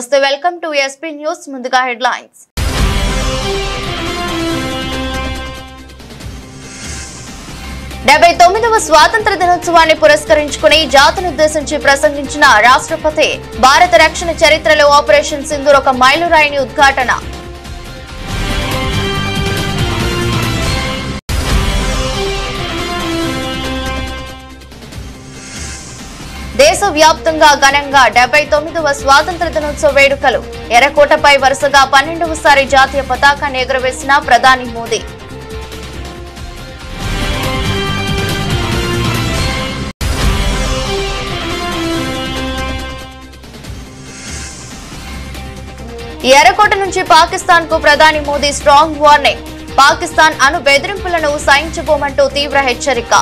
నమస్తే welcome to SP news ముందుగా headlines డెబ్బై స్వాతంత్ర దినోత్సవాన్ని పురస్కరించుకుని జాతినుద్దేశించి ప్రసంగించిన రాష్ట్రపతి భారత రక్షణ చరిత్రలో ఆపరేషన్ సింధూర్ ఒక మైలురాయిని ఉద్ఘాటన దేశవ్యాప్తంగా ఘనంగా 79వ స్వాతంత్ర దినోత్సవ వేడుకలు ఎర్రకోటపై వరుసగా 12వసారి జాతీయ పతాకాన్ని ఎగురవేసిన ప్రధాని మోదీ ఎర్రకోట నుంచి పాకిస్తాన్ కు ప్రధాని మోదీ స్ట్రాంగ్ వార్నింగ్ పాకిస్తాన్ అణు బెదిరింపులను సహించబోమంటూ తీవ్ర హెచ్చరిక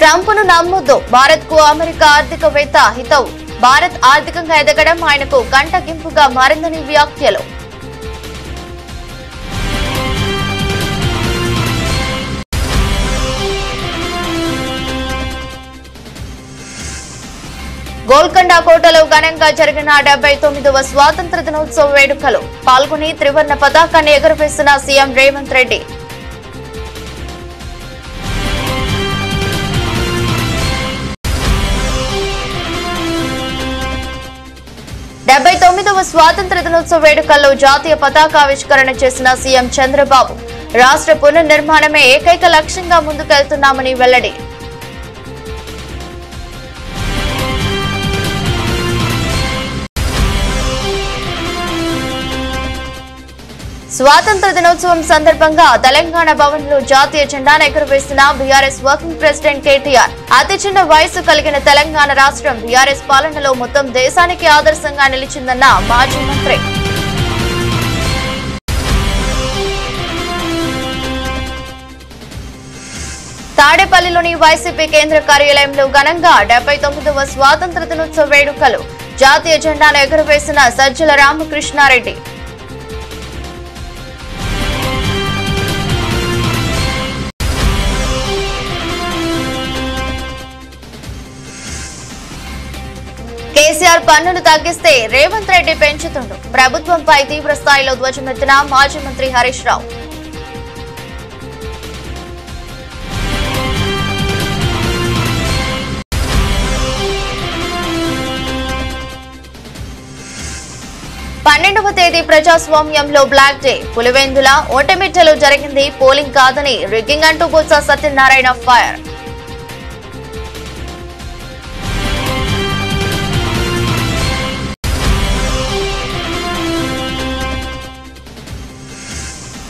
ట్రంప్ ను నమ్మొద్దు భారత్ కు అమెరికా ఆర్థికవేత్త హితవు భారత్ ఆర్థికంగా ఎదగడం ఆయనకు కంటగింపుగా మారిందని వ్యాఖ్యలు గోల్కొండ కోటలో ఘనంగా జరిగిన 79వ స్వాతంత్ర దినోత్సవ వేడుకలు పాల్గొని త్రివర్ణ పతాకాన్ని ఎగురవేసిన సీఎం రేవంత్ రెడ్డి వ స్వాతంత్ర దినోత్సవ వేడుకల్లో జాతీయ పతాకావిష్కరణ చేసిన సీఎం చంద్రబాబు రాష్ట్ర పునర్నిర్మాణమే ఏకైక లక్ష్యంగా ముందుకెళ్తున్నామని వెల్లడి స్వాతంత్ర దినోత్సవం సందర్భంగా తెలంగాణ భవన్ లో జాతీయ జెండాను ఎగురవేసిన బీఆర్ఎస్ వర్కింగ్ ప్రెసిడెంట్ కేటీఆర్ అతి చిన్న వయసు కలిగిన తెలంగాణ రాష్ట్రం బీఆర్ఎస్ పాలనలో మొత్తం దేశానికి ఆదర్శంగా నిలిచిందన్న మాజీ మంత్రి తాడేపల్లిలోని వైసీపీ కేంద్ర కార్యాలయంలో ఘనంగా 79వ స్వాతంత్ర దినోత్సవ వేడుకలు జాతీయ జెండాను ఎగురవేసిన సజ్జల రామకృష్ణారెడ్డి కేసీఆర్ పన్నులు తగ్గిస్తే రేవంత్ రెడ్డి పెంచుతుండు ప్రభుత్వంపై తీవ్ర స్థాయిలో ధ్వజమెత్తిన మాజీ మంత్రి హరీష్ రావు పన్నెండవ తేదీ ప్రజాస్వామ్యంలో బ్లాక్ డే పులివెందుల ఓటమిట్టలో జరిగింది పోలింగ్ కాదని రిగ్గింగ్ అంటూ బొత్స సత్యనారాయణ ఫైర్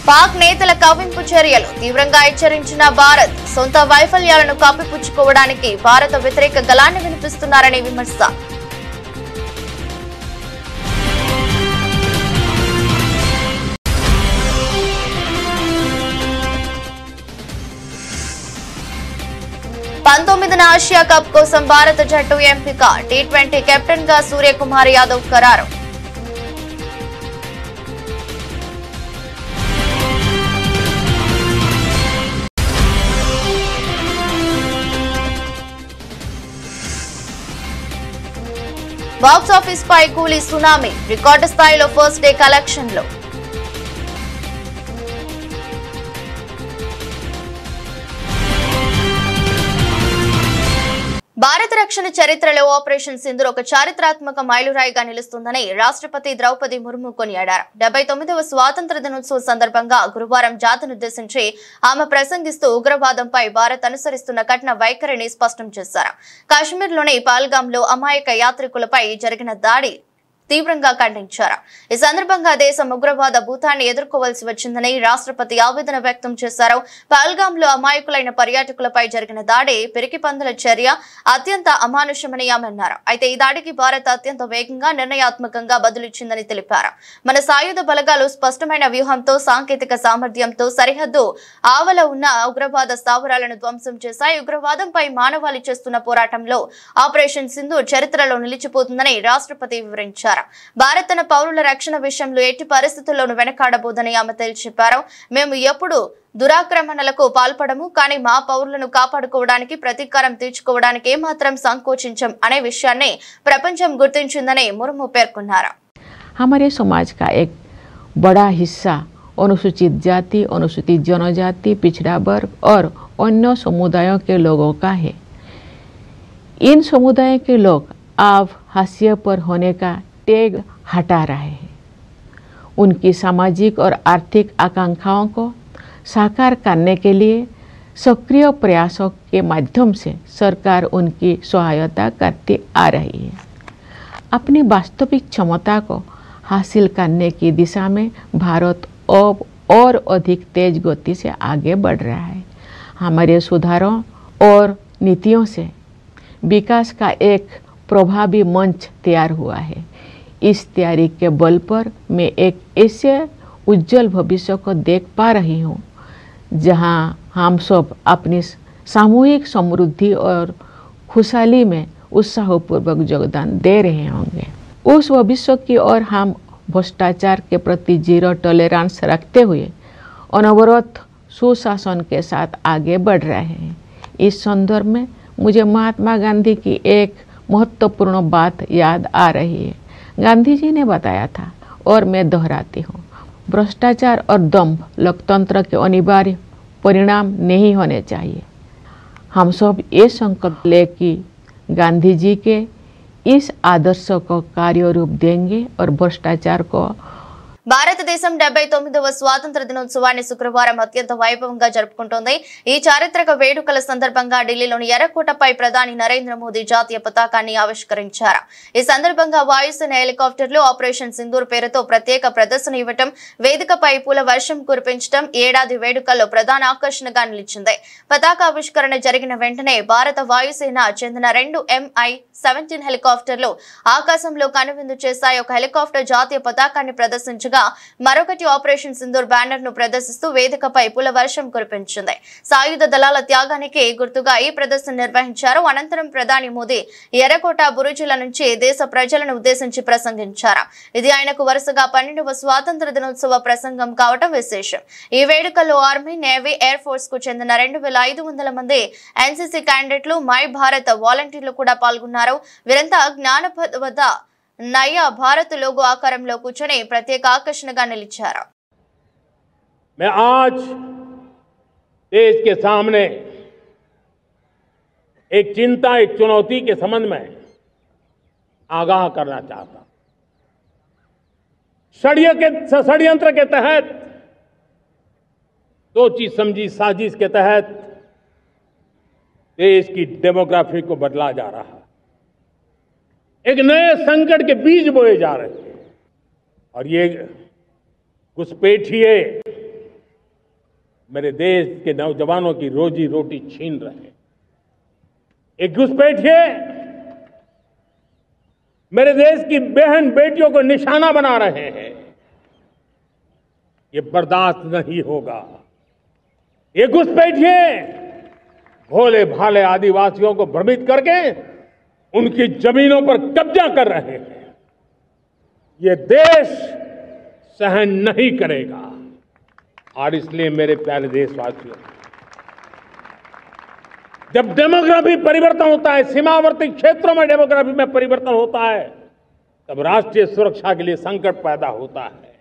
పాక్ నేతల కవ్వింపు చర్యలు తీవ్రంగా హెచ్చరించిన భారత్ సొంత వైఫల్యాలను కప్పిపుచ్చుకోవడానికి భారత వ్యతిరేక గళాన్ని వినిపిస్తున్నారని విమర్శ పంతొమ్మిదిన ఆసియా కప్ కోసం భారత జట్టు ఎంపిక టీ20 కెప్టెన్ గా సూర్యకుమార్ యాదవ్ ఖరారు బాక్స్ ఆఫీస్ పై కూలీ సునామీ రికార్డు స్థాయిలో ఫస్ట్ డే కలెక్షన్లు భారత రక్షణ చరిత్రలో ఆపరేషన్ సింధూర్ ఒక చారిత్రాత్మక మైలురాయిగా నిలుస్తుందని రాష్ట్రపతి ద్రౌపది ముర్ము కొనియాడారు 79వ స్వాతంత్ర దినోత్సవం సందర్భంగా గురువారం జాతినుద్దేశించి ఆమె ప్రసంగిస్తూ ఉగ్రవాదంపై భారత్ అనుసరిస్తున్న కఠిన వైఖరిని స్పష్టం చేశారు కాశ్మీర్లోని పహల్గాంలో అమాయక యాత్రికులపై జరిగిన దాడి తీవ్రంగా ఖండించారు ఈ సందర్భంగా దేశం ఉగ్రవాద భూతాన్ని ఎదుర్కోవాల్సి వచ్చిందని రాష్ట్రపతి ఆవేదన వ్యక్తం చేశారు పహల్గాంలో అమాయకులైన పర్యాటకులపై జరిగిన దాడి పిరికిపందుల చర్య అత్యంత అమానుషమని ఆమె అన్నారు అయితే ఈ దాడికి భారత్ అత్యంత వేగంగా నిర్ణయాత్మకంగా బదులిచ్చిందని తెలిపారు మన సాయుధ బలగాలు స్పష్టమైన వ్యూహంతో సాంకేతిక సామర్థ్యంతో సరిహద్దు ఆవల ఉన్న ఉగ్రవాద స్థావరాలను ధ్వంసం చేశాయి ఉగ్రవాదంపై మానవాళి చేస్తున్న పోరాటంలో ఆపరేషన్ సింధూర్ చరిత్రలో నిలిచిపోతుందని రాష్ట్రపతి వివరించారు పేర్కొన్నారు. భారత్ తన పౌరుల రక్షణ విషయంలో ఎట్టి పరిస్థితుల్లోనూ వెనకాడబోదని ఆమె తేల్చి చెప్పారు. మేము ఎప్పుడు దురాక్రమణలకు పాల్పడము, కానీ మా పౌరులను కాపాడుకోవడానికి ప్రతీకారం తీర్చుకోవడానికి ఏమాత్రం సంకోచించం అనే విషయాన్ని ప్రపంచం గుర్తించిందని ముర్ము పేర్కొన్నారు. हमारे समाज का एक बड़ा हिस्सा अनुसूचित जाति, अनुसूचित जनजाति, पिछड़ा वर्ग और अन्य समुदायों के लोगों का है। इन समुदायों के लोग अब हाशिए पर होने का टैग हटा रहे हैं। उनकी सामाजिक और आर्थिक आकांक्षाओं को साकार करने के लिए सक्रिय प्रयासों के माध्यम से सरकार उनकी सहायता करती आ रही है। अपनी वास्तविक क्षमता को हासिल करने की दिशा में भारत अब और अधिक तेज गति से आगे बढ़ रहा है। हमारे सुधारों और नीतियों से विकास का एक प्रभावी मंच तैयार हुआ है। इस तैयारी के बल पर मैं एक ऐसे उज्जवल भविष्य को देख पा रही हूँ जहाँ हम सब अपनी सामूहिक समृद्धि और खुशहाली में उत्साहपूर्वक योगदान दे रहे होंगे। उस भविष्य की ओर हम भ्रष्टाचार के प्रति जीरो टॉलरेंस रखते हुए अनवरत सुशासन के साथ आगे बढ़ रहे हैं। इस संदर्भ में मुझे महात्मा गांधी की एक महत्वपूर्ण बात याद आ रही है। गांधी जी ने बताया था और मैं दोहराती हूँ, भ्रष्टाचार और दंभ लोकतंत्र के अनिवार्य परिणाम नहीं होने चाहिए। हम सब ये संकल्प ले कि गांधी जी के इस आदर्श को कार्य रूप देंगे और भ्रष्टाचार को భారతదేశం 79వ స్వాతంత్ర దినోత్సవాన్ని శుక్రవారం అత్యంత వైభవంగా జరుపుకుంటోంది. ఈ చారిత్రక వేడుకల సందర్భంగా ఢిల్లీలోని ఎర్రకోటపై ప్రధాని నరేంద్ర మోదీ జాతీయ పతాకాన్ని ఆవిష్కరించారు. ఈ సందర్భంగా వాయుసేన హెలికాప్టర్లు ఆపరేషన్ సింధూర్ పేరుతో ప్రత్యేక ప్రదర్శన ఇవ్వటం, వేదికపై పూల వర్షం కురిపించడం ఏడాది వేడుకల్లో ప్రధాన ఆకర్షణగా నిలిచింది. పతాకావిష్కరణ జరిగిన వెంటనే భారత వాయుసేన చెందిన 2 MI-17 హెలికాప్టర్లు ఆకాశంలో కనువిందు చేశాయి. ఒక హెలికాప్టర్ జాతీయ పతాకాన్ని ప్రదర్శించగా మరొకటి ఆపరేషన్ సింధూర్ బ్యానర్ ను ప్రదర్శిస్తూ వేదికపై పూల వర్షం కురిపించింది. సాయుధ దళాల త్యాగానికి గుర్తుగా ఈ ప్రదర్శన నిర్వహించారు. అనంతరం ప్రధాని మోదీ ఎర్రకోట బురుజుల నుంచి దేశ ప్రజలను ఉద్దేశించి ప్రసంగించారు. ఇది ఆయనకు వరుసగా 12వ స్వాతంత్ర దినోత్సవ ప్రసంగం కావటం విశేషం. ఈ వేడుకల్లో ఆర్మీ, నేవీ, ఎయిర్ ఫోర్స్ కు చెందిన 2500 మంది ఎన్సీసీ క్యాండిడేట్లు, మై భారత్ వాలంటీర్లు కూడా పాల్గొన్నారు. వీరంతా జ్ఞానపద नया भारत लोगो आकाరంలో కూర్చొని ప్రత్యేక ఆకర్షణగా నిలిచారు. मैं आज देश के सामने एक चिंता, एक चुनौती के संबंध में आगाह करना चाहता हूं। षड्यंत्र के तहत, सोची समझी साजिश के तहत देश की डेमोग्राफी को बदला जा रहा है। एक नए संकट के बीज बोए जा रहे हैं और ये घुसपैठिए मेरे देश के नौजवानों की रोजी रोटी छीन रहे हैं। एक घुसपैठिए मेरे देश की बहन बेटियों को निशाना बना रहे हैं। ये बर्दाश्त नहीं होगा। ये घुसपैठिए भोले भाले आदिवासियों को भ्रमित करके उनकी जमीनों पर कब्जा कर रहे हैं। ये देश सहन नहीं करेगा। और इसलिए मेरे प्यारे देशवासियों, जब डेमोग्राफी परिवर्तन होता है, सीमावर्ती क्षेत्रों में डेमोग्राफी में परिवर्तन होता है, तब राष्ट्रीय सुरक्षा के लिए संकट पैदा होता है।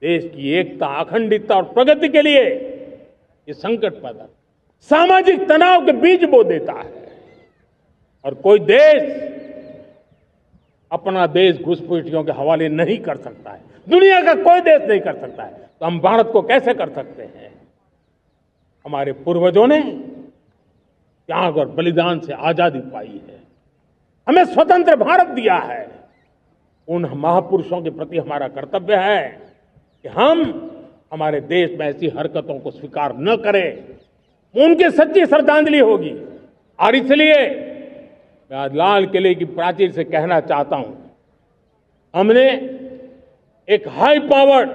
देश की एकता, अखंडता और प्रगति के लिए ये संकट पैदा, सामाजिक तनाव के बीज बो देता है। और कोई देश अपना देश घुसपैठियों के हवाले नहीं कर सकता है। दुनिया का कोई देश नहीं कर सकता है, तो हम भारत को कैसे कर सकते हैं? हमारे पूर्वजों ने त्याग और बलिदान से आजादी पाई है, हमें स्वतंत्र भारत दिया है। उन महापुरुषों के प्रति हमारा कर्तव्य है कि हम हमारे देश में ऐसी हरकतों को स्वीकार न करें। उनकी सच्ची श्रद्धांजलि होगी। और इसलिए मैं आज लाल किले की प्राचीर से कहना चाहता हूं, हमने एक हाई पावर्ड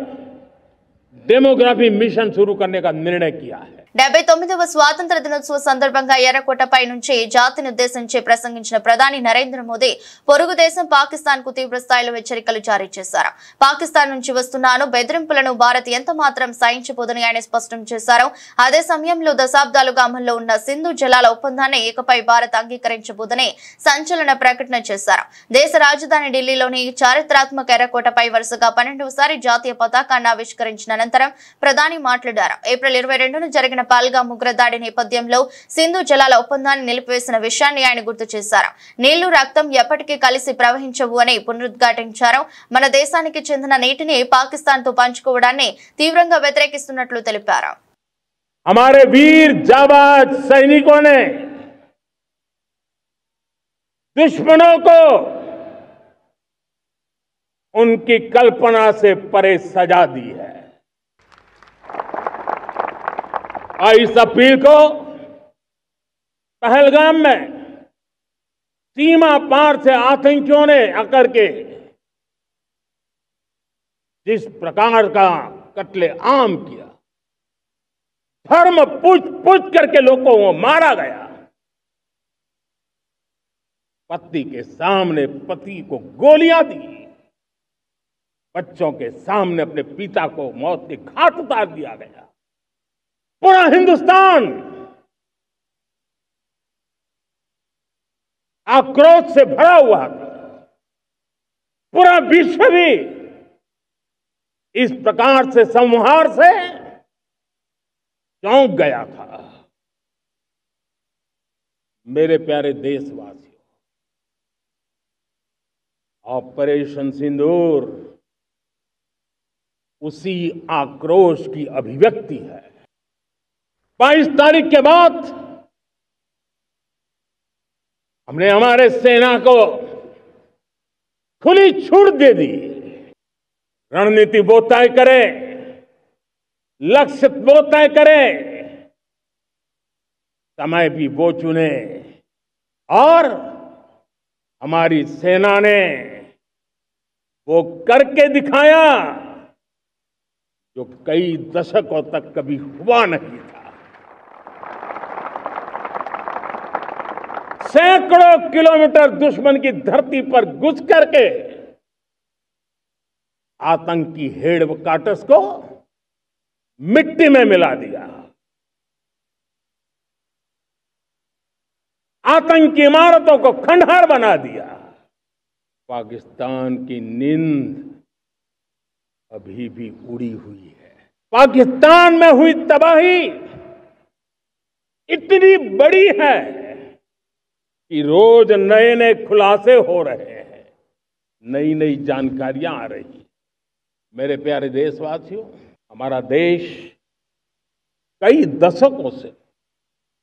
डेमोग्राफी मिशन शुरू करने का निर्णय किया है। 79వ స్వాతంత్ర దినోత్సవ సందర్భంగా ఎర్రకోటపై నుంచి జాతిని ఉద్దేశించి ప్రసంగించిన ప్రధాని నరేంద్ర మోదీ పొరుగు దేశం పాకిస్తాన్ కు తీవ్ర స్థాయిలో హెచ్చరికలు జారీ చేశారు. పాకిస్తాన్ నుంచి వస్తున్న బెదిరింపులను భారత్ ఎంత మాత్రం సహించబోదని ఆయన స్పష్టం చేశారు. అదే సమయంలో దశాబ్దాలుగా అమల్లో ఉన్న సింధు జలాల ఒప్పందాన్ని ఇకపై భారత్ అంగీకరించబోదని సంచలన ప్రకటన చేశారు. దేశ రాజధాని ఢిల్లీలోని చారిత్రాత్మక ఎర్రకోటపై వరుసగా 12వసారి జాతీయ పతాకాన్ని ఆవిష్కరించిన అనంతరం ప్రధాని మాట్లాడారు. ఏప్రిల్ 22న జరిగిన పహల్గామ్ ఉగ్రదాడి నేపథ్యంలో సింధు జలాల ఒప్పందాన్ని నిలిపివేసిన విషయాన్ని ఆయన గుర్తు చేశారు. నీళ్లు రక్తం ఎప్పటికీ కలిసి ప్రవహించవు అని పునరుద్ఘాటించారు. మన దేశానికి చెందిన నీటిని పాకిస్తాన్ తో పంచుకోవడాన్ని తీవ్రంగా వ్యతిరేకిస్తున్నట్లు తెలిపారు. हमारे वीर जाबाज सैनिकों ने दुश्मनों को उनकी कल्पना से परे सजा दी है। और इस अपील को पहलगाम में सीमा पार से आतंकियों ने आकर के जिस प्रकार का कत्लेआम किया, धर्म पूछ करके लोगों को मारा गया, पत्नी के सामने पति को गोलियां दी, बच्चों के सामने अपने पिता को मौत के घाट उतार दिया गया। पूरा हिंदुस्तान आक्रोश से भरा हुआ था। पूरा विश्व भी इस प्रकार से संहार से चौंक गया था। मेरे प्यारे देशवासियों, ऑपरेशन सिंदूर उसी आक्रोश की अभिव्यक्ति है। 22 तारीख के बाद हमने हमारे सेना को खुली छूट दे दी। रणनीति वो तय करे, लक्ष्य वो तय करे, समय भी वो चुने, और हमारी सेना ने वो करके दिखाया जो कई दशकों तक कभी हुआ नहीं था। सैकड़ों किलोमीटर दुश्मन की धरती पर घुस करके आतंकी हेडक्वार्टर्स को मिट्टी में मिला दिया, आतंकी इमारतों को खंडहर बना दिया। पाकिस्तान की नींद अभी भी उड़ी हुई है। पाकिस्तान में हुई तबाही इतनी बड़ी है कि रोज नए नए खुलासे हो रहे हैं, नई नई जानकारियां आ रही हैं। मेरे प्यारे देशवासियों, हमारा देश कई दशकों से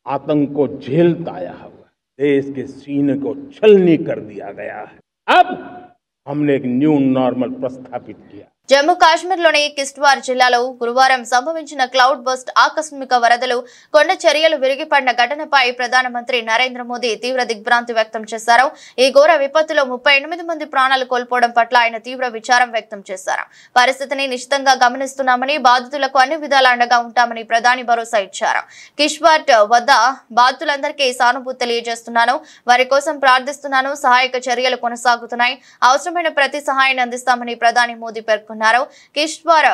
आतंक को झेलता आया हुआ है। देश के सीने को छलनी कर दिया गया है। अब हमने एक न्यू नॉर्मल प्रस्थापित किया। జమ్మూ కాశ్మీర్లోని కిష్ట్వార్ జిల్లాలో గురువారం సంభవించిన క్లౌడ్ బస్ట్ ఆకస్మిక వరదలు, కొండ చర్యలు విరిగిపడిన ఘటనపై ప్రధానమంత్రి నరేంద్ర మోదీ తీవ్ర దిగ్భ్రాంతి వ్యక్తం చేశారు. ఈ ఘోర విపత్తులో 38 మంది ప్రాణాలు కోల్పోవడం పట్ల ఆయన తీవ్ర విచారం వ్యక్తం చేశారు. పరిస్థితిని నిశితంగా గమనిస్తున్నామని, బాధితులకు అన్ని విధాలా అండగా ఉంటామని ప్రధాని భరోసా ఇచ్చారు. కిష్ట్వార్ వద్ద బాధితులందరికీ సానుభూతి తెలియజేస్తున్నాను, వారి కోసం ప్రార్థిస్తున్నాను. సహాయక చర్యలు కొనసాగుతున్నాయి, అవసరమైన ప్రతి సహాయాన్ని అందిస్తామని ప్రధాని మోదీ పేర్కొన్నారు. కిష్ట్వార్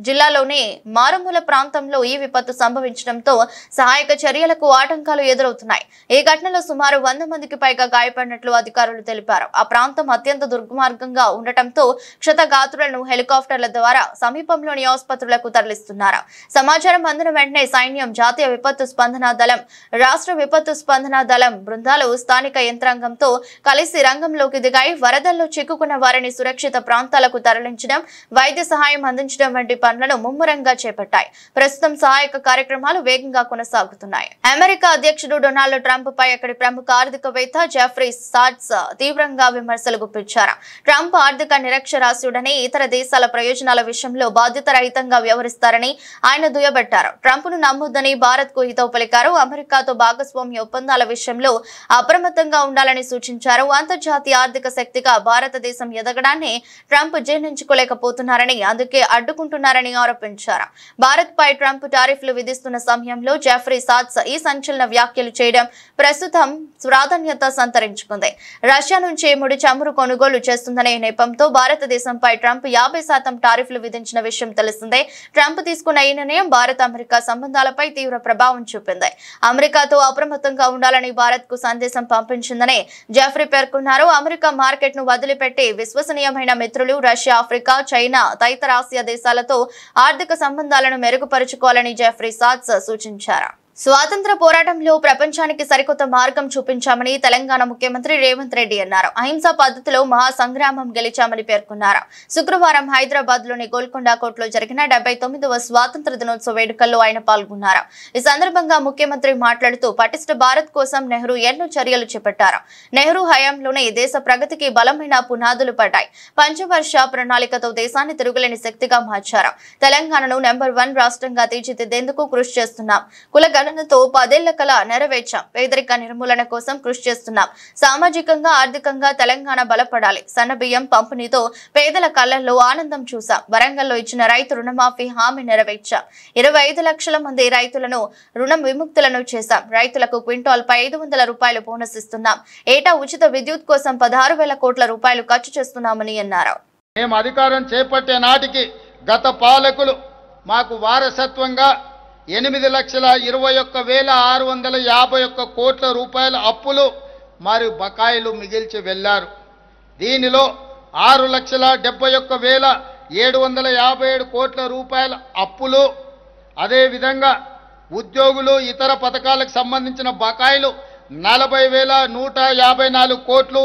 జిల్లాలోని మారుమూల ప్రాంతంలో ఈ విపత్తు సంభవించడంతో సహాయక చర్యలకు ఆటంకాలు ఎదురవుతున్నాయి. ఈ ఘటనలో సుమారు 100 మందికి పైగా గాయపడినట్లు అధికారులు తెలిపారు. ఆ ప్రాంతం అత్యంత దుర్మార్గంగా ఉండటంతో క్షతగాత్రులను హెలికాప్టర్ల ద్వారా సమీపంలోని ఆసుపత్రులకు తరలిస్తున్నారు. సమాచారం అందిన వెంటనే సైన్యం, జాతీయ విపత్తు స్పందన దళం, రాష్ట్ర విపత్తు స్పందన దళం బృందాలు స్థానిక యంత్రాంగంతో కలిసి రంగంలోకి దిగాయి. వరదల్లో చిక్కుకున్న వారిని సురక్షిత ప్రాంతాలకు తరలించడం, వైద్య సహాయం అందించడం వంటి పనులను ముమ్మరంగా చేపట్టాయి. ప్రస్తుతం సహాయక కార్యక్రమాలు వేగంగా కొనసాగుతున్నాయి. అమెరికా అధ్యక్షుడు డొనాల్డ్ ట్రంప్ పై అక్కడి ప్రముఖ ఆర్థికవేత్త జెఫ్రీ సాట్స్ తీవ్రంగా విమర్శలు గుప్పించారు. ట్రంప్ ఆర్థిక నిరక్షరాస్యుడని, ఇతర దేశాల ప్రయోజనాల విషయంలో బాధ్యతారహితంగా వ్యవహరిస్తారని ఆయన దుయ్యబట్టారు. ట్రంప్ ను నమ్మొద్దని భారత్ కు హితవు పలికారు. అమెరికాతో భాగస్వామ్య ఒప్పందాల విషయంలో అప్రమత్తంగా ఉండాలని సూచించారు. అంతర్జాతీయ ఆర్థిక శక్తిగా భారతదేశం ఎదగడాన్ని ట్రంప్ జీర్ణించుకోలేకపోతున్నారని, అందుకే అడ్డుకుంటున్నారని చేస్తున్నారని ఆరోపించారు. భారత్ పై ట్రంప్ టారిఫ్లు విధిస్తున్న సమయంలో జెఫ్రీ సాట్స్ ఈ సంచలన వ్యాఖ్యలు చేయడం ప్రస్తుతం ప్రాధాన్యత సంతరించుకుంది. రష్యా నుంచి ముడి చమురు కొనుగోలు చేస్తుందనే నేపథ్యంతో భారతదేశంపై ట్రంప్ 50% టారిఫ్లు విధించిన విషయం తెలిసిందే. ట్రంప్ తీసుకున్న ఈ నిర్ణయం భారత్ అమెరికా సంబంధాలపై తీవ్ర ప్రభావం చూపింది. అమెరికాతో అప్రమత్తంగా ఉండాలని భారత్ కు సందేశం పంపించిందని జెఫ్రీ పేర్కొన్నారు. అమెరికా మార్కెట్ ను వదిలిపెట్టి విశ్వసనీయమైన మిత్రులు రష్యా, ఆఫ్రికా, చైనా తదితర ఆసియా దేశాలతో ఆర్థిక సంబంధాలను మెరుగుపరుచుకోవాలని జెఫ్రీ సాట్స్ సూచించారు. స్వాతంత్ర పోరాటంలో ప్రపంచానికి సరికొత్త మార్గం చూపించామని తెలంగాణ ముఖ్యమంత్రి రేవంత్ రెడ్డి అన్నారు. అహింసా పద్ధతిలో మహాసంగ్రామం గెలిచామని పేర్కొన్నారు. శుక్రవారం హైదరాబాద్ లోని గోల్కొండ కోర్టులో జరిగిన 79వ స్వాతంత్ర దినోత్సవ వేడుకల్లో ఆయన పాల్గొన్నారు. ఈ సందర్భంగా ముఖ్యమంత్రి మాట్లాడుతూ పటిష్ట భారత్ కోసం నెహ్రూ ఎన్నో చర్యలు చేపట్టారు. నెహ్రూ హయాంలోనే దేశ ప్రగతికి బలమైన పునాదులు పడ్డాయి. పంచవర్ష ప్రణాళికతో దేశాన్ని తిరుగులేని శక్తిగా మార్చారు. తెలంగాణను నెంబర్ 1 రాష్ట్రంగా తీర్చిదిద్దేందుకు కృషి చేస్తున్నాం. కులగణనతో 10 ఏళ్ల కల నెరవేర్చాం. పేదరిక నిర్మూలన కోసం కృషి చేస్తున్నాం. సామాజికంగా, ఆర్థికంగా తెలంగాణ బలపడాలి. సన్నబియ్యం పంపిణీతో పేదల కళ్లలో ఆనందం చూసాం. వరంగల్లో ఇచ్చిన రైతు రుణమాఫీ హామీ నెరవేర్చాం. 25 లక్షల మంది రైతులను రుణం విముక్తులను చేశాం. రైతులకు క్వింటాల్పై 500 రూపాయలు బోనస్ ఇస్తున్నాం. ఏటా ఉచిత విద్యుత్ కోసం 16,000 కోట్ల రూపాయలు ఖర్చు చేస్తున్నామని అన్నారు. మేము అధికారం చేపట్టే నాటికి గత పాలకులు మాకు వారసత్వంగా 8,21,651 కోట్ల రూపాయల అప్పులు మరియు బకాయిలు మిగిల్చి వెళ్లారు. దీనిలో 6,71,757 కోట్ల రూపాయల అప్పులు, అదేవిధంగా ఉద్యోగులు ఇతర పథకాలకు సంబంధించిన బకాయిలు 40,154 కోట్లు,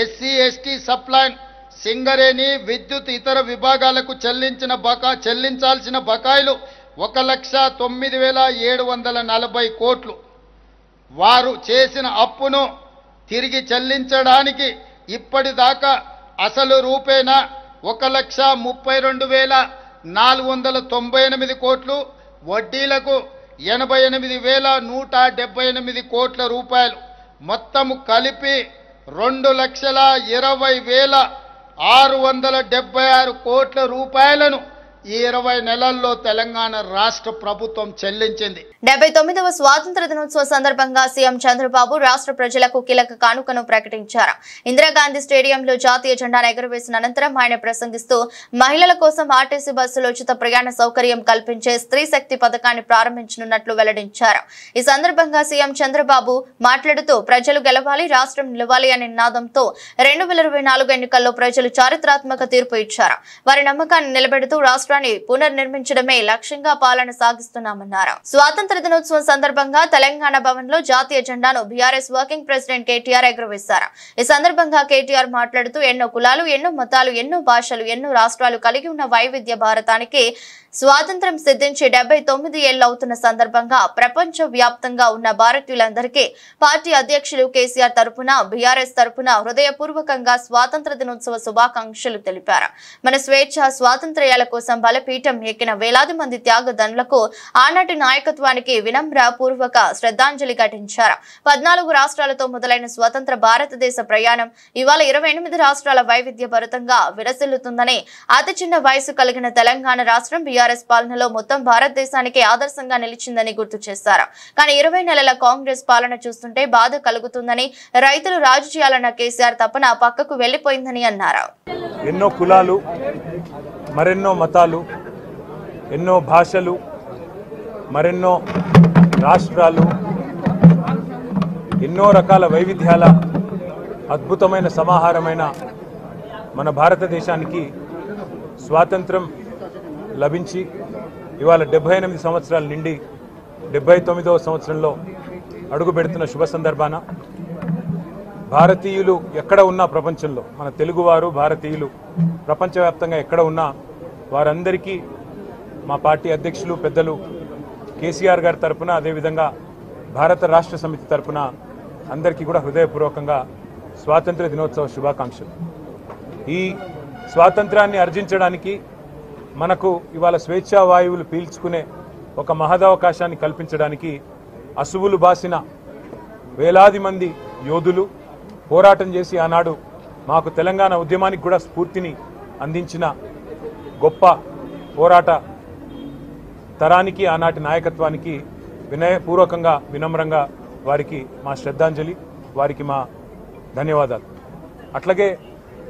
ఎస్సీ ఎస్టీ సప్లైన్, సింగరేణి, విద్యుత్ ఇతర విభాగాలకు చెల్లించాల్సిన బకాయిలు 1,09,740 కోట్లు. వారు చేసిన అప్పును తిరిగి చెల్లించడానికి ఇప్పటిదాకా అసలు రూపేణా 1,32,498 కోట్లు, వడ్డీలకు 88,178 కోట్ల రూపాయలు, మొత్తము కలిపి 2,20,676 కోట్ల రూపాయలను ఈ 20 నెలల్లో తెలంగాణ రాష్ట్ర ప్రభుత్వం చెల్లించింది. 79వ స్వాతంత్ర దినోత్సవ సందర్భంగా సీఎం చంద్రబాబు రాష్ట్ర ప్రజలకు కీలక కానుకను ప్రకటించారు. ఇందిరాగాంధీ స్టేడియంలో జాతీయ జెండాను ఎగురవేసిన అనంతరం ఆయన ప్రసంగిస్తూ మహిళల కోసం ఆర్టీసీ బస్సులో ఉచిత ప్రయాణ సౌకర్యం కల్పించే స్త్రీ శక్తి పథకాన్ని ప్రారంభించనున్నట్లు వెల్లడించారు. ఈ సందర్భంగా సీఎం చంద్రబాబు మాట్లాడుతూ ప్రజలు గెలవాలి, రాష్ట్రం నిలవాలి అనే నినాదంతో 2024 ఎన్నికల్లో ప్రజలు చారిత్రాత్మక తీర్పు ఇచ్చారు. వారి నమ్మకాన్ని నిలబెడుతూ రాష్ట్రాన్ని పునర్నిర్మించడమే లక్ష్యంగా పాలన సాగిస్తున్నామన్నారు. స్వాతంత్ర దినోత్సవం సందర్భంగా తెలంగాణ భవన్ లో జాతీయ జెండాను బీఆర్ఎస్ వర్కింగ్ ప్రెసిడెంట్ కేటీఆర్ ఎగురవేశారు. ఈ సందర్భంగా కేటీఆర్ మాట్లాడుతూ ఎన్నో కులాలు, ఎన్నో మతాలు, ఎన్నో భాషలు, ఎన్నో రాష్ట్రాలు కలిగి ఉన్న వైవిధ్య భారతానికి స్వాతంత్ర్యం సిద్ధించి 79 ఏళ్లు అవుతున్న సందర్భంగా ప్రపంచ వ్యాప్తంగా ఉన్న భారతీయులందరికీ పార్టీ అధ్యక్షులు కేసీఆర్ తరపున, బీఆర్ఎస్ తరపున హృదయపూర్వకంగా స్వాతంత్ర దినోత్సవ శుభాకాంక్షలు తెలిపారు. మన స్వేచ్ఛ స్వాతంత్ర్యాల కోసం బలపీఠం ఎక్కిన వేలాది మంది త్యాగదనులకు ఆనాటి నాయకత్వానికి వినమ్ర పూర్వక శ్రద్ధాంజలి ఘటించారు. 14 రాష్ట్రాలతో మొదలైన స్వతంత్ర భారతదేశ ప్రయాణం ఇవాళ 28 రాష్ట్రాల వైవిధ్య భరితంగా విరసిల్లుతుందని, అతి చిన్న వయసు కలిగిన తెలంగాణ రాష్ట్రం బీఆర్ఎస్ పాలనలో మొత్తం భారతదేశానికి ఆదర్శంగా నిలిచిందని గుర్తు చేశారు. కానీ 20 నెలల కాంగ్రెస్ పాలన చూస్తుంటే బాధ కలుగుతుందని, రైతులు రాజు చేయాలన్న కేసీఆర్ తపన పక్కకు వెళ్లిపోయిందని అన్నారు. ఎన్నో కులాలు, మరెన్నో మతాలు, ఎన్నో భాషలు, మరెన్నో రాష్ట్రాలు, ఎన్నో రకాల వైవిధ్యాల అద్భుతమైన సమాహారమైన మన భారతదేశానికి స్వాతంత్రం లభించి ఇవాళ 78 సంవత్సరాలు నిండి 79వ సంవత్సరంలో అడుగు పెడుతున్న శుభ సందర్భాన భారతీయులు ఎక్కడ ఉన్నా ప్రపంచంలో, మన తెలుగువారు భారతీయులు ప్రపంచవ్యాప్తంగా ఎక్కడ ఉన్నా వారందరికీ మా పార్టీ అధ్యక్షులు పెద్దలు కేసీఆర్ గారి తరపున, అదేవిధంగా భారత రాష్ట్ర సమితి తరపున అందరికీ కూడా హృదయపూర్వకంగా స్వాతంత్ర దినోత్సవ శుభాకాంక్షలు. ఈ స్వాతంత్రాన్ని అర్జించడానికి మనకు ఇవాళ స్వేచ్ఛా వాయువులు పీల్చుకునే ఒక మహదవకాశాన్ని కల్పించడానికి అసువులు బాసిన వేలాది మంది యోధులు పోరాటం చేసి ఆనాడు మాకు తెలంగాణ ఉద్యమానికి కూడా స్ఫూర్తిని అందించిన గొప్ప పోరాట తరానికి ఆనాటి నాయకత్వానికి వినయపూర్వకంగా వినమ్రంగా వారికి మా శ్రద్ధాంజలి, వారికి మా ధన్యవాదాలు. అట్లాగే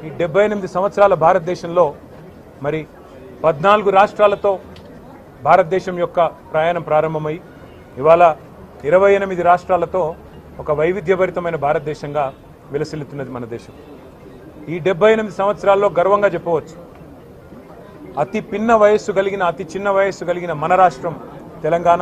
ఈ 78 సంవత్సరాల భారతదేశంలో మరి 14 రాష్ట్రాలతో భారతదేశం యొక్క ప్రయాణం ప్రారంభమై ఇవాళ 28 రాష్ట్రాలతో ఒక వైవిధ్యభరితమైన భారతదేశంగా విలసిల్లుతున్నది మన దేశం. ఈ 78 సంవత్సరాల్లో గర్వంగా చెప్పవచ్చు, అతి చిన్న వయస్సు కలిగిన మన రాష్ట్రం తెలంగాణ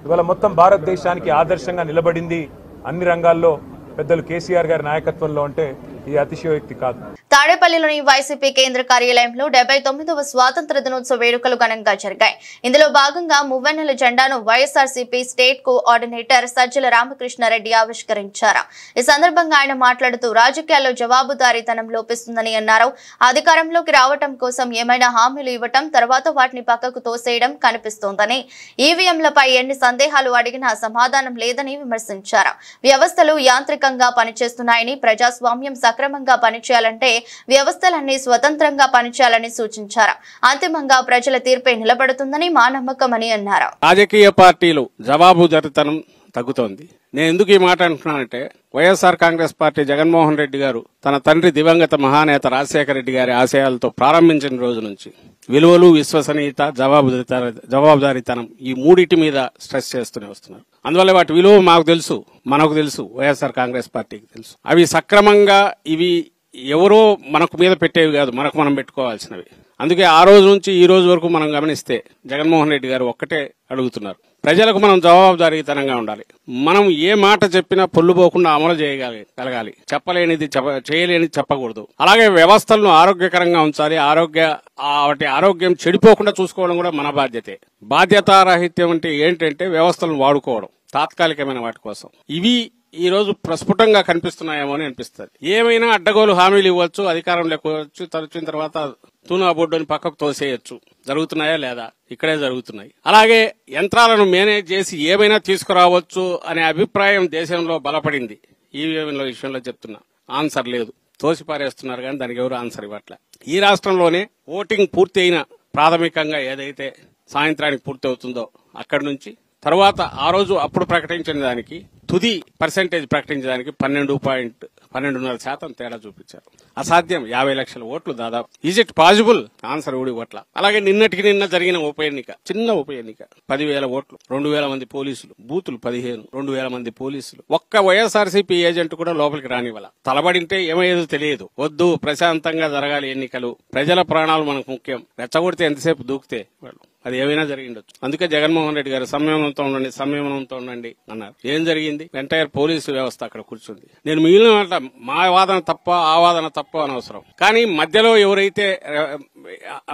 ఇవాళ మొత్తం భారతదేశానికి ఆదర్శంగా నిలబడింది అన్ని రంగాల్లో పెద్దలు కేసీఆర్ గారి నాయకత్వంలో. అంటే ఇది అతిశయోక్తి కాదు. తాడేపల్లిలోని వైసీపీ కేంద్ర కార్యాలయంలో 79వ స్వాతంత్ర దినోత్సవ వేడుకలు ఘనంగా జరిగాయి. ఇందులో భాగంగా మువ్వన్నెల జెండాను వైఎస్ఆర్సీపీ స్టేట్ కోఆర్డినేటర్ సజ్జల రామకృష్ణారెడ్డి ఆవిష్కరించారు. ఈ సందర్భంగా ఆయన మాట్లాడుతూ రాజకీయాల్లో జవాబుదారీతనం లోపిస్తుందని అన్నారు. అధికారంలోకి రావటం కోసం ఏమైనా హామీలు ఇవ్వటం, తర్వాత వాటిని పక్కకు తోసేయడం కనిపిస్తోందని, ఈవీఎంలపై ఎన్ని సందేహాలు అడిగినా సమాధానం లేదని విమర్శించారు. వ్యవస్థలు యాంత్రికంగా పనిచేస్తున్నాయని, ప్రజాస్వామ్యం సక్రమంగా పనిచేయాలంటే వ్యవస్థలన్నీ స్వతంత్రంగా పనిచేయాలని సూచించారు. అంతిమంగా ప్రజల తీర్పే నిలబడుతుందని మా నమ్మకమని అన్నారు. రాజకీయ పార్టీలు జవాబుదారీతనం తగ్గుతోంది. నేను ఎందుకు ఈ మాట అంటున్నానంటే, వైఎస్ఆర్ కాంగ్రెస్ పార్టీ జగన్మోహన్ రెడ్డి గారు తన తండ్రి దివంగత మహానేత రాజశేఖర రెడ్డి గారి ఆశయాలతో ప్రారంభించిన రోజు నుంచి విలువలు, విశ్వసనీయత, జవాబుదారీతనం ఈ మూడింటి మీద స్ట్రెస్ చేస్తూనే వస్తున్నారు. అందువల్ల వాటి విలువ మాకు తెలుసు, మనకు తెలుసు, వైఎస్ఆర్ కాంగ్రెస్ పార్టీకి తెలుసు. అవి సక్రమంగా ఇవి ఎవరో మనకు మీద పెట్టేవి కాదు, మనకు మనం పెట్టుకోవాల్సినవి. అందుకే ఆ రోజు నుంచి ఈ రోజు వరకు మనం గమనిస్తే జగన్మోహన్ రెడ్డి గారు ఒక్కటే అడుగుతున్నారు, ప్రజలకు మనం జవాబుదారీతనంగా ఉండాలి. మనం ఏ మాట చెప్పినా పొల్లుపోకుండా అమలు చేయగలగాలి. చెప్పలేనిది చేయలేనిది చెప్పకూడదు. అలాగే వ్యవస్థలను ఆరోగ్యకరంగా ఉంచాలి. వాటి ఆరోగ్యం చెడిపోకుండా చూసుకోవడం కూడా మన బాధ్యతే. బాధ్యతారాహిత్యం అంటే ఏంటంటే వ్యవస్థలను వాడుకోవడం తాత్కాలికమైన వాటి కోసం. ఇవి ఈ రోజు ప్రస్ఫుటంగా కనిపిస్తున్నాయేమో అని అనిపిస్తుంది. ఏమైనా అడ్డగోలు హామీలు ఇవ్వచ్చు, అధికారం లేకపోవచ్చు, తరచిన తర్వాత తూనా బొడ్డుని పక్కకు తోసేయచ్చు. జరుగుతున్నాయా లేదా? ఇక్కడే జరుగుతున్నాయి. అలాగే యంత్రాలను మేనేజ్ చేసి ఏమైనా తీసుకురావచ్చు అనే అభిప్రాయం దేశంలో బలపడింది. ఈ విషయంలో చెప్తున్నా, ఆన్సర్ లేదు, తోసి పారేస్తున్నారు కానీ దానికి ఎవరు ఆన్సర్ ఇవ్వట్లే. ఈ రాష్ట్రంలోనే ఓటింగ్ పూర్తి అయిన ప్రాథమికంగా ఏదైతే సాయంత్రానికి పూర్తి అవుతుందో అక్కడి నుంచి తర్వాత ఆ రోజు అప్పుడు ప్రకటించిన దానికి తుది పర్సెంటేజ్ ప్రకటించడానికి 12.5% తేడా చూపించారు. అసాధ్యం. 50 లక్షల ఓట్లు దాదాపు. Is it possible? ఆన్సర్ ఊడి ఓట్ల. అలాగే నిన్న జరిగిన ఉప ఎన్నిక, చిన్న ఉప ఎన్నిక, 10,000 ఓట్లు, 2,000 మంది పోలీసులు, బూతులు 15, 2,000 మంది పోలీసులు, ఒక్క వైఎస్ఆర్సీపీ ఏజెంట్ కూడా లోపలికి రానివ్వాల. తలబడింటే ఏమయ్యేదో తెలియదు. వద్దు, ప్రశాంతంగా జరగాలి ఎన్నికలు, ప్రజల ప్రాణాలు మనకు ముఖ్యం, రెచ్చగొడితే ఎంతసేపు దూకితే వాళ్ళు అది ఏమైనా జరిగిండొచ్చు. అందుకే జగన్మోహన్ రెడ్డి గారు సంయమనంతో ఉండండి అన్నారు. ఏం జరిగింది? ఎంటైర్ పోలీసు వ్యవస్థ అక్కడ కూర్చుంది. నేను మిగిలిన మా వాదన తప్ప, ఆ వాదన తప్ప అనవసరం. కానీ మధ్యలో ఎవరైతే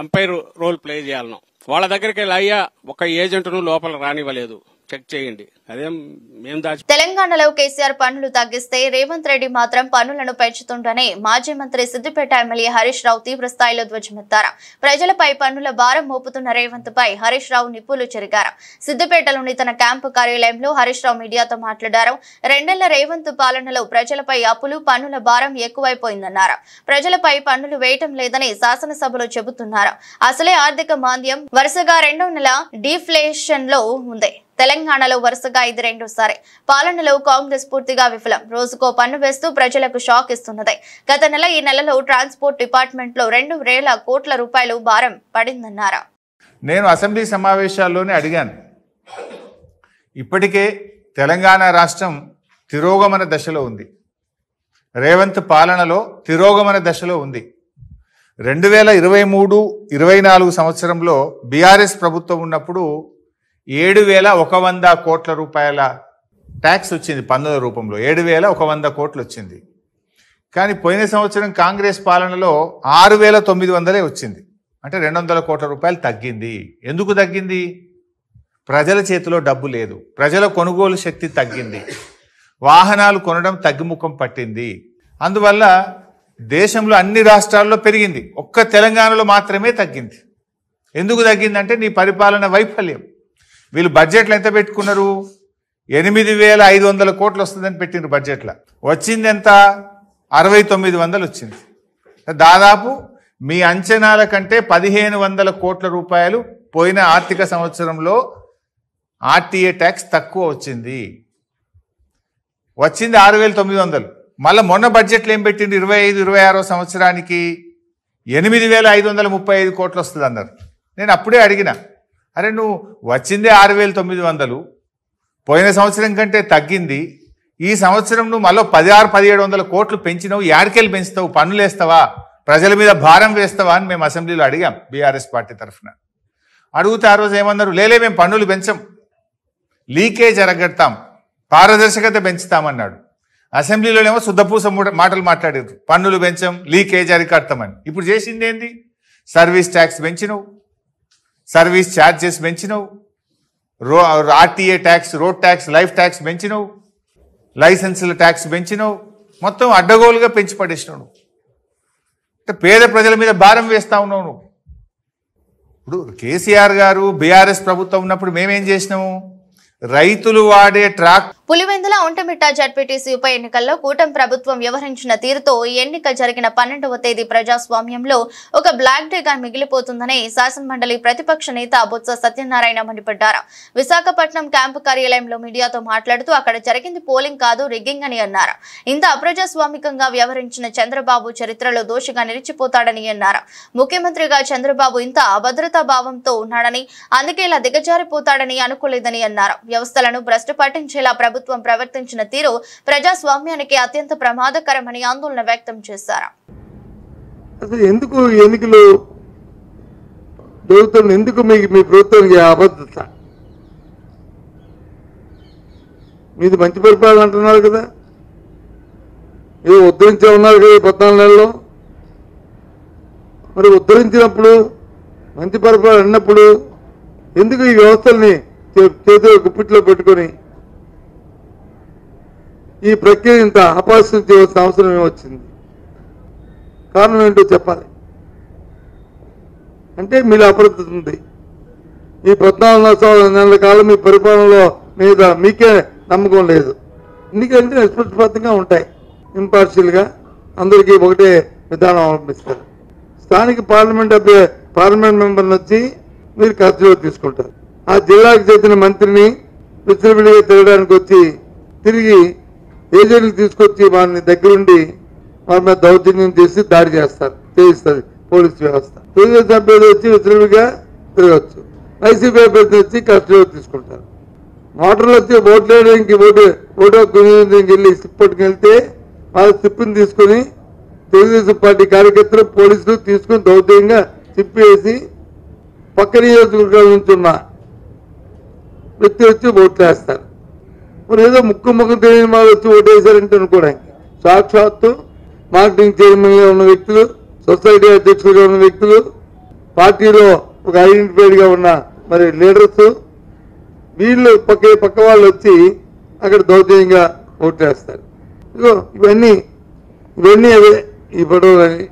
అంపైర్ రోల్ ప్లే చేయాలనో వాళ్ళ దగ్గరికి వెళ్ళి, అయ్యా ఒక ఏజెంట్ను లోపల రానివ్వలేదు, చెక్ చేయండి, అదేం మేం దాచి. తెలంగాణలో కేసీఆర్ పన్నులు తగ్గిస్తే రేవంత్ రెడ్డి మాత్రం పన్నులను పెంచుతుండని మాజీ మంత్రి సిద్దిపేట ఎమ్మెల్యే హరీష్ రావు తీవ్ర స్థాయిలో ధ్వజమెత్తారు. ప్రజలపై పన్నుల భారం మోపుతున్న రేవంత్ పై హరీష్ రావు నిప్పులు చెరిగారు. సిద్దిపేటలోని తన క్యాంపు కార్యాలయంలో హరీష్ రావు మీడియాతో మాట్లాడారు. 2 ఏళ్ల రేవంత్ పాలనలో ప్రజలపై అప్పులు, పన్నుల భారం ఎక్కువైపోయిందన్నారు. ప్రజలపై పన్నులు వేయటం లేదని శాసనసభలో చెబుతున్నారు. అసలే ఆర్థిక మాంద్యం వరుసగా 2వ నెల డీఫ్లేషన్ లో ఉంది. తెలంగాణలో వరుసగా ఇది 2సారి. పాలనలో కాంగ్రెస్ పూర్తిగా విఫలం. రోజుకో పన్ను వేస్తూ ప్రజలకు షాక్ ఇస్తున్నది. గత నెల ఈ నెలలో ట్రాన్స్పోర్ట్ డిపార్ట్మెంట్ లో 2,000 కోట్ల రూపాయలు భారం పడిందన్నారు. నేను అసెంబ్లీ సమావేశాల్లోనే అడిగాను, ఇప్పటికే తెలంగాణ రాష్ట్రం తిరోగమన దశలో ఉంది. రేవంత్ పాలనలో తిరోగమన దశలో ఉంది. 2023-24 సంవత్సరంలో బీఆర్ఎస్ ప్రభుత్వం ఉన్నప్పుడు 7,100 కోట్ల రూపాయల ట్యాక్స్ వచ్చింది, పన్నుల రూపంలో 7,100 కోట్లు వచ్చింది. కానీ పోయిన సంవత్సరం కాంగ్రెస్ పాలనలో 6,900 వచ్చింది. అంటే 200 కోట్ల రూపాయలు తగ్గింది. ఎందుకు తగ్గింది? ప్రజల చేతిలో డబ్బు లేదు, ప్రజల కొనుగోలు శక్తి తగ్గింది, వాహనాలు కొనడం తగ్గుముఖం పట్టింది. అందువల్ల దేశంలో అన్ని రాష్ట్రాల్లో పెరిగింది, ఒక్క తెలంగాణలో మాత్రమే తగ్గింది. ఎందుకు తగ్గిందంటే నీ పరిపాలన వైఫల్యం. వీళ్ళు బడ్జెట్లు ఎంత పెట్టుకున్నారు? 8,500 కోట్లు వస్తుందని పెట్టినారు బడ్జెట్లో. వచ్చింది ఎంత? 6,900 వచ్చింది. దాదాపు మీ అంచనాల కంటే 1500 కోట్ల రూపాయలు పోయిన ఆర్థిక సంవత్సరంలో ఆర్టీఏ ట్యాక్స్ తక్కువ వచ్చింది. 6900. మళ్ళీ మొన్న బడ్జెట్లో ఏం పెట్టింది? 25-26 సంవత్సరానికి 8535 కోట్లు వస్తుంది అన్నారు. నేను అప్పుడే అడిగిన, అరే నువ్వు వచ్చిందే 6900, పోయిన సంవత్సరం కంటే తగ్గింది, ఈ సంవత్సరం నువ్వు మళ్ళీ 1600-1700 కోట్లు పెంచినావు, యాడికెళ్ళి పెంచుతావు? పన్నులు వేస్తావా? ప్రజల మీద భారం వేస్తావా అని మేము అసెంబ్లీలో అడిగాం బీఆర్ఎస్ పార్టీ తరఫున. అడిగితే ఆ రోజు ఏమన్నారు? లేలే, మేము పన్నులు పెంచం, లీకేజ్ అరగడతాం, పారదర్శకత పెంచుతామన్నాడు. అసెంబ్లీలోనేమో శుద్ధపూస మాటలు మాట్లాడారు, పన్నులు పెంచం, లీకేజ్ అరికడతామని. ఇప్పుడు చేసింది ఏంది? సర్వీస్ ట్యాక్స్ పెంచినవు, సర్వీస్ ఛార్జెస్ పెంచినవు, RTA tax, road tax, life tax పెంచినవు, లైసెన్సుల ట్యాక్స్ పెంచినవు, మొత్తం అడ్డగోలుగా పెంచి పడేసినావు. పేద ప్రజల మీద భారం వేస్తా ఉన్నావు నువ్వు. ఇప్పుడు కేసీఆర్ గారు బీఆర్ఎస్ ప్రభుత్వం ఉన్నప్పుడు మేమేం చేసినాము? రైతులు వాడే పులివెందుల ఒంటమిట్ట జడ్పీటీసీ ఉప ఎన్నికల్లో కూటమి ప్రభుత్వం వ్యవహరించిన తీరుతో ఈ ఎన్నిక జరిగిన 12వ తేదీ ప్రజాస్వామ్యంలో ఒక బ్లాక్ డేగా మిగిలిపోతుందని శాసనమండలి ప్రతిపక్ష నేత బొత్స సత్యనారాయణ మండిపడ్డారు. విశాఖపట్నం క్యాంపు కార్యాలయంలో మీడియాతో మాట్లాడుతూ అక్కడ జరిగింది పోలింగ్ కాదు, రిగ్గింగ్ అని అన్నారు. ఇంత అప్రజాస్వామికంగా వ్యవహరించిన చంద్రబాబు చరిత్రలో దోషిగా నిలిచిపోతాడని అన్నారు. ముఖ్యమంత్రిగా చంద్రబాబు ఇంత అభద్రతా భావంతో ఉన్నాడని, అందుకే ఇలా దిగజారిపోతాడని అనుకోలేదని అన్నారు. వ్యవస్థలను భ్రష్టు పట్టించేలా ప్రభుత్వం ప్రవర్తించిన తీరు ప్రజాస్వామ్యానికి అత్యంత ప్రమాదకరమని ఆందోళన వ్యక్తం చేశారు. అసలు ఎందుకు ఎన్నికలు జరుగుతుంది? ఎందుకు మీ ప్రభుత్వానికి అభద్రత? మీది మంచి పరిపాలన అంటున్నారు కదా, ఏదో ఉద్ధరించే ఉన్నారు కదా 14 నెలల్లో. మరి ఉద్ధరించినప్పుడు మంచి పరిపాలన అన్నప్పుడు ఎందుకు ఈ వ్యవస్థల్ని చేతిలో గుప్పిట్లో పెట్టుకొని ఈ ప్రక్రియ ఇంత అపహాస్యం చేయవలసిన అవసరం ఏమొచ్చింది? కారణం ఏంటో చెప్పాలి. అంటే మీలో అప్రదత్త ఉంది. ఈ 14 నెలల కాలం మీ పరిపాలనలో మీద మీకే నమ్మకం లేదు. ఎందుకంటే నిష్పక్షపాతంగా ఉంటాయి, ఇంపార్షియల్గా అందరికీ ఒకటే విధానం అవలంబిస్తారు. స్థానిక పార్లమెంట్ మెంబర్ని వచ్చి మీరు ఖర్చులో తీసుకుంటారు. ఆ జిల్లాకు చెందిన మంత్రిని విచ్చలవిడిగా తిరగడానికి వచ్చి తిరిగి ఏజెంట్లు తీసుకొచ్చి వారిని దగ్గరుండి వారి మీద దౌర్జన్యం చేసి దాడి చేయిస్తారు పోలీసు వ్యవస్థ. తెలుగుదేశం అభ్యర్థి వచ్చి విచ్చలవిడిగా తిరగచ్చు, వైసీపీ అభ్యర్థి వచ్చి కస్టడీలో తీసుకుంటారు. మోటార్లు వచ్చి ఓట్లు వేయడానికి ఓటు వినియోగించడానికి వెళ్ళి స్లిప్ పట్టుకెళ్తే వాళ్ళ స్లిప్ని తీసుకుని తెలుగుదేశం పార్టీ కార్యకర్తలు పోలీసులు తీసుకుని దౌర్జన్యంగా చిప్పేసి పక్క నియోజకవర్గాల నుంచి ఉన్న వ్యక్తి వచ్చి ఓట్లు వేస్తారు. మరి ఏదో ముక్కు తెలియని వాళ్ళు వచ్చి ఓటు వేశారంటే అనుకోవడానికి సాక్షాత్తు మార్కెటింగ్ చైర్మన్గా ఉన్న వ్యక్తులు, సొసైటీ అధ్యక్షులుగా ఉన్న వ్యక్తులు, పార్టీలో ఒక ఐడెంటిఫైడ్గా ఉన్న మరి లీడర్స్, వీళ్ళు పక్క వాళ్ళు వచ్చి అక్కడ దౌర్జన్యంగా ఓటు వేస్తారు. ఇగో ఇవన్నీ అవే ఈ పడవలని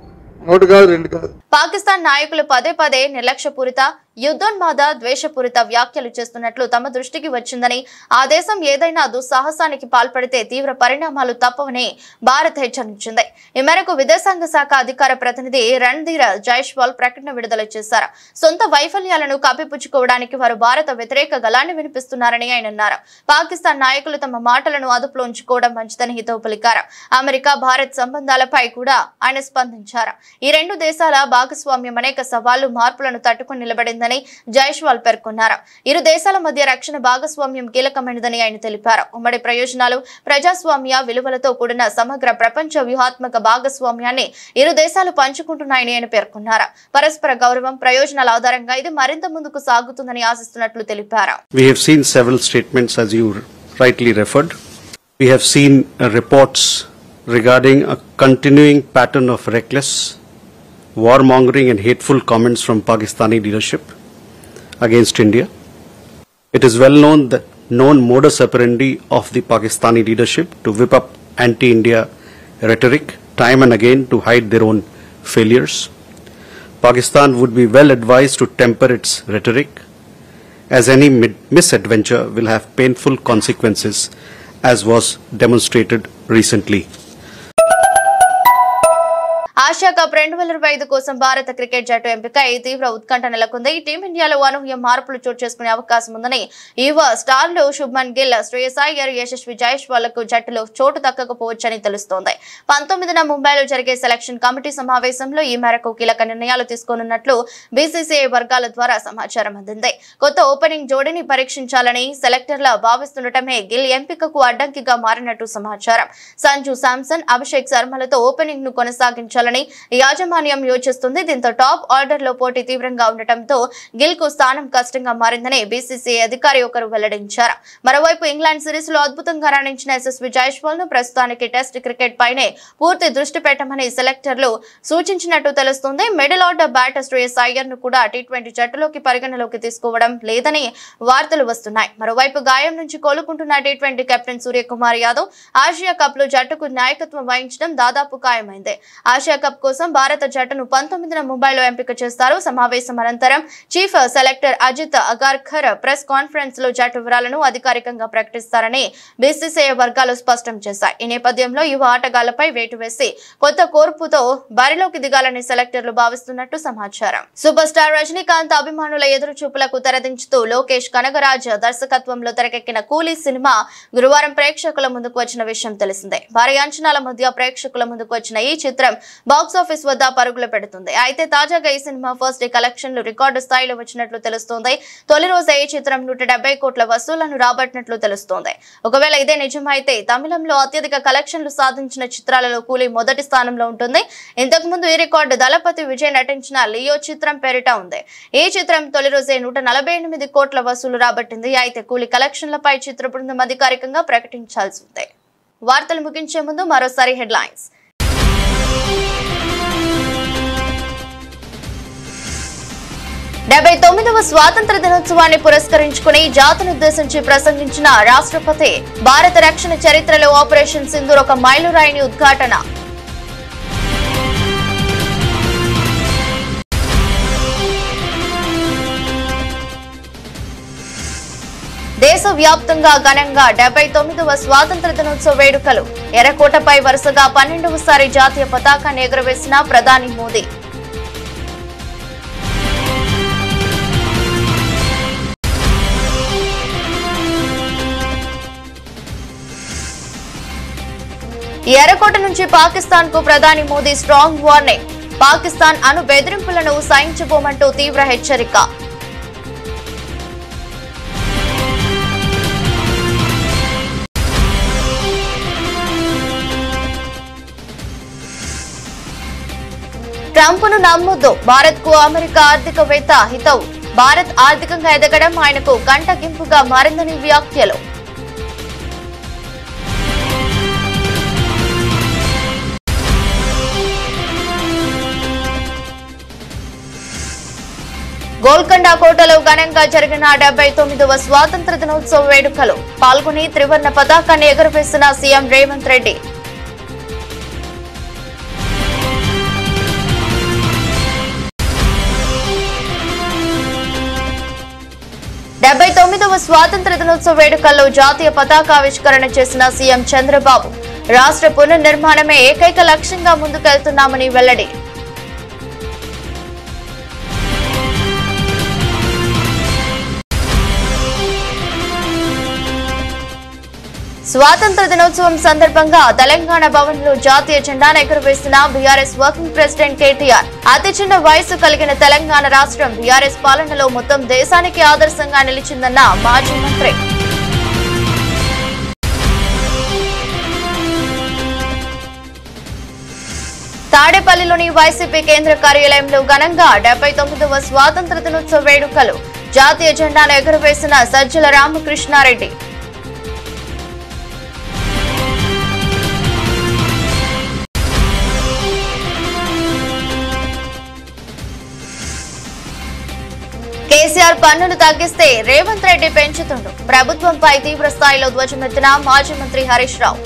ఒకటి కాదు, రెండు కాదు. పాకిస్తాన్ నాయకులు పదే పదే నిర్లక్ష్యపూరిత, యుద్ధోన్మాద, ద్వేషపూరిత వ్యాఖ్యలు చేస్తున్నట్లు తమ దృష్టికి వచ్చిందని, ఆ దేశం ఏదైనా దుస్సాహసానికి పాల్పడితే తీవ్ర పరిణామాలు తప్పవని భారత్ హెచ్చరించింది. ఈ మేరకు విదేశాంగ శాఖ అధికార ప్రతినిధి రణ్ధీర్ జైస్వాల్ ప్రకటన విడుదల చేశారు. సొంత వైఫల్యాలను కప్పిపుచ్చుకోవడానికి వారు భారత వ్యతిరేక గళాన్ని వినిపిస్తున్నారని ఆయన అన్నారు. పాకిస్తాన్ నాయకులు తమ మాటలను అదుపులో ఉంచుకోవడం మంచిదని హితవు పలికారు. అమెరికా భారత్ సంబంధాలపై కూడా ఆయన స్పందించారు. ఈ రెండు దేశాల భాగస్వామ్యం అనేక సవాళ్లు, మార్పులను తట్టుకుని నిలబడిందని జైస్వాల్ పేర్కొన్నారు. ఇరు దేశాల మధ్య రక్షణ భాగస్వామ్యం కీలకమైనదని ఆయన తెలిపారు. ఉమ్మడి ప్రయోజనాలు, ప్రజాస్వామ్య విలువలతో కూడిన సమగ్ర ప్రపంచ వ్యూహాత్మక భాగస్వామ్యాన్ని ఇరు దేశాలు పంచుకుంటున్నాయని ఆయన పేర్కొన్నారు. పరస్పర గౌరవం, ప్రయోజనాల ఆధారంగా ఇది మరింత ముందుకు సాగుతుందని ఆశిస్తున్నట్లు తెలిపారు. We have seen several statements, as you rightly referred. We have seen reports regarding a continuing pattern of reckless, warmongering and hateful comments from Pakistani leadership against India. It is well known that known modus operandi of the Pakistani leadership to whip up anti-India rhetoric time and again to hide their own failures. Pakistan would be well advised to temper its rhetoric, as any misadventure will have painful consequences, as was demonstrated recently. Asia cup 2025 కోసం భారత cricket జట్టు ఎంపికై తీవ్ర ఉత్కంఠ నెలకొంది. టీమిండియాలో అనూహ్య మార్పులు చోటు చేసుకునే అవకాశం ఉందని యువ స్టార్లు శుభ్మన్ గిల్, శ్రేయస్ అయ్యర్, యశస్వి జైస్వాల్కు జట్టులో చోటు దక్కకపోవచ్చని తెలుస్తోంది. 19న ముంబైలో జరిగే సెలక్షన్ కమిటీ సమావేశంలో ఈ మేరకు కీలక నిర్ణయాలు తీసుకోనున్నట్లు బీసీసీఐ వర్గాల ద్వారా సమాచారం అందింది. కొత్త ఓపెనింగ్ జోడీని పరీక్షించాలని సెలెక్టర్ల భావిస్తుండటమే గిల్ ఎంపికకు అడ్డంకిగా మారినట్టు సమాచారం. సంజు శాంసన్, అభిషేక్ శర్మలతో ఓపెనింగ్ ను కొనసాగించాలని యాజమాన్యం యోచిస్తుంది. దీంతో టాప్ ఆర్డర్ లో పోటీ తీవ్రంగా ఉండటంతో గిల్ కు స్థానం కష్టంగా మారిందని బీసీసీఐ అధికారి ఒకరు వెల్లడించారు. మరోవైపు ఇంగ్లాండ్ సిరీస్ లో అద్భుతంగా రాణించిన యశస్వి జైస్వాల్ ను ప్రస్తుతానికి టెస్ట్ క్రికెట్ పైనే పూర్తి దృష్టి పెట్టమని సెలెక్టర్లు సూచించినట్టు తెలుస్తుంది. Middle order batter Shreyas Iyer ను కూడా టీ20 జట్టులోకి పరిగణలోకి తీసుకోవడం లేదని వార్తలు వస్తున్నాయి. మరోవైపు గాయం నుంచి కోలుకుంటున్న టీ20 captain Suryakumar Yadav Asia cup లో జట్టుకు నాయకత్వం వహించడం దాదాపు ఖాయమైంది. ఆసియా కప్ కోసం భారత జట్టును 19న ముంబైలో ఎంపిక చేస్తారు. సమావేశం అనంతరం chief selector Ajit Agarkar press conference లో జట్టు వివరాలను అధికారికంగా ప్రకటిస్తారని బీసీసీఐ వర్గాలు స్పష్టం చేశాయి. ఈ నేపథ్యంలో యువ ఆటగాళ్లపై వేటు వేసి కొత్త కోర్పుతో బరిలోకి దిగాలని సెలెక్టర్లు భావిస్తున్నట్టు సమాచారం. సూపర్ స్టార్ రజనీకాంత్ అభిమానుల ఎదురు చూపులకు తెరదించుతూ లోకేష్ కనగరాజ్ దర్శకత్వంలో తెరకెక్కిన కూలీ సినిమా గురువారం ప్రేక్షకుల ముందుకు వచ్చిన విషయం తెలిసిందే. భారీ అంచనాల మధ్య ప్రేక్షకుల ముందుకు వచ్చిన ఈ చిత్రం బాక్సాఫీస్ వద్ద పరుగులు పెడుతుంది. అయితే తాజాగా ఈ సినిమా ఫస్ట్ డే కలెక్షన్లు రికార్డు స్థాయిలో వచ్చినట్లు తెలుస్తోంది. తొలి రోజే ఈ చిత్రం 170 కోట్ల వసూళ్లను రాబట్టినట్లు తెలుస్తోంది. ఒకవేళ ఇదే నిజమైతే తమిళంలో అత్యధిక కలెక్షన్లు సాధించిన చిత్రాలలో కూలీ మొదటి స్థానంలో ఉంటుంది. ఇంతకు ముందు ఈ రికార్డు దళపతి విజయ్ నటించిన లియో చిత్రం పేరిట ఉంది. ఈ చిత్రం తొలి రోజే 148 కోట్ల వసూలు రాబట్టింది. అయితే కూలీ కలెక్షన్లపై చిత్ర బృందం అధికారికంగా ప్రకటించాల్సి ఉంది. వార్తలు ముగించే ముందు మరోసారి హెడ్లైన్స్. 79వ స్వాతంత్ర దినోత్సవాన్ని పురస్కరించుకుని జాతినుద్దేశించి ప్రసంగించిన రాష్ట్రపతి భారత రక్షణ చరిత్రలో ఆపరేషన్ సింధూర్ ఒక మైలురాయిని ఉద్ఘాటన. దేశవ్యాప్తంగా ఘనంగా 79వ స్వాతంత్ర దినోత్సవ వేడుకలు. ఎర్రకోటపై వరుసగా 12వసారి జాతీయ పతాకాన్ని ఎగురవేసిన ప్రధాని మోదీ. ఎర్రకోట నుంచి పాకిస్తాన్ కు ప్రధాని మోదీ స్ట్రాంగ్ వార్నింగ్. పాకిస్తాన్ అణు బెదిరింపులను సహించబోమంటూ తీవ్ర హెచ్చరిక. ట్రంప్ను నమ్మొద్దు, భారత్ కు అమెరికా ఆర్థికవేత్త హితవు. భారత్ ఆర్థికంగా ఎదగడం ఆయనకు కంటగింపుగా మారిందని వ్యాఖ్యలు. గోల్కొండ కోటలో ఘనంగా జరిగిన 79వ స్వాతంత్ర దినోత్సవ వేడుకలు. పాల్గొని త్రివర్ణ పతాకాన్ని ఎగురవేసిన సీఎం రేవంత్ రెడ్డి. డెబ్బై 79వ స్వాతంత్ర దినోత్సవ వేడుకల్లో జాతీయ పతాకావిష్కరణ చేసిన సీఎం చంద్రబాబు. రాష్ట్ర పునర్నిర్మాణమే ఏకైక లక్ష్యంగా ముందుకెళ్తున్నామని వెల్లడి. స్వాతంత్ర దినోత్సవం సందర్భంగా తెలంగాణ భవన్ లో జాతీయ జెండాను ఎగురవేసిన బీఆర్ఎస్ వర్కింగ్ ప్రెసిడెంట్ కేటీఆర్. అతి చిన్న వయసు కలిగిన తెలంగాణ రాష్ట్రం బీఆర్ఎస్ పాలనలో మొత్తం దేశానికి ఆదర్శంగా నిలిచిందన్న మాజీ మంత్రి. తాడేపల్లిలోని వైసీపీ కేంద్ర కార్యాలయంలో ఘనంగా 79వ స్వాతంత్ర దినోత్సవ వేడుకలు. జాతీయ జెండాను ఎగురవేసిన సజ్జల రామకృష్ణారెడ్డి. కేసీఆర్ పన్నులు తగ్గిస్తే రేవంత్ రెడ్డి పెంచుతుండు. ప్రభుత్వంపై తీవ్ర స్థాయిలో ధ్వజమెత్తిన మాజీ మంత్రి హరీష్ రావు.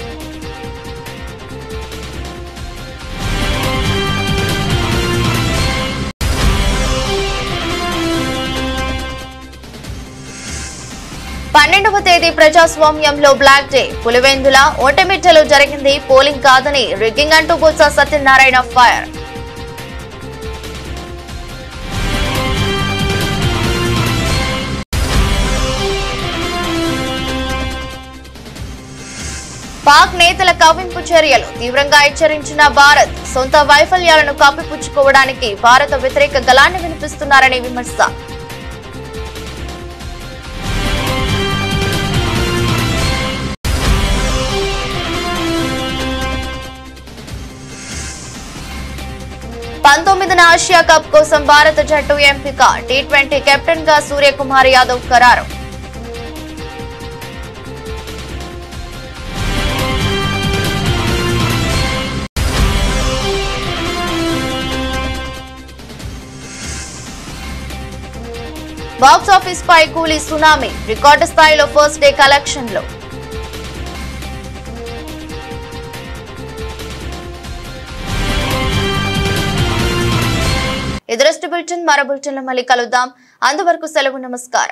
పన్నెండవ తేదీ ప్రజాస్వామ్యంలో బ్లాక్ డే. పులివెందుల ఓటమిట్టలో జరిగింది పోలింగ్ కాదని రిగ్గింగ్ అంటూ బొత్స సత్యనారాయణ ఫైర్. పాక్ నేతల కవ్వింపు చర్యలు తీవ్రంగా హెచ్చరించిన భారత్. సొంత వైఫల్యాలను కప్పిపుచ్చుకోవడానికి భారత వ్యతిరేక గళాన్ని వినిపిస్తున్నారని విమర్శ. పంతొమ్మిదిన ఆసియా కప్ కోసం భారత జట్టు ఎంపిక. టీ20 కెప్టెన్ గా సూర్యకుమార్ యాదవ్ ఖరారు. బాక్స్ ఆఫీస్ పై కూలీ సునామీ. రికార్డు స్థాయిలో ఫస్ట్ డే కలెక్షన్లు. ఎదురస్ట్ బులెటిన్ మరో బులెటిన్లో మళ్ళీ కలుద్దాం. అంతవరకు సెలవు. నమస్కారం.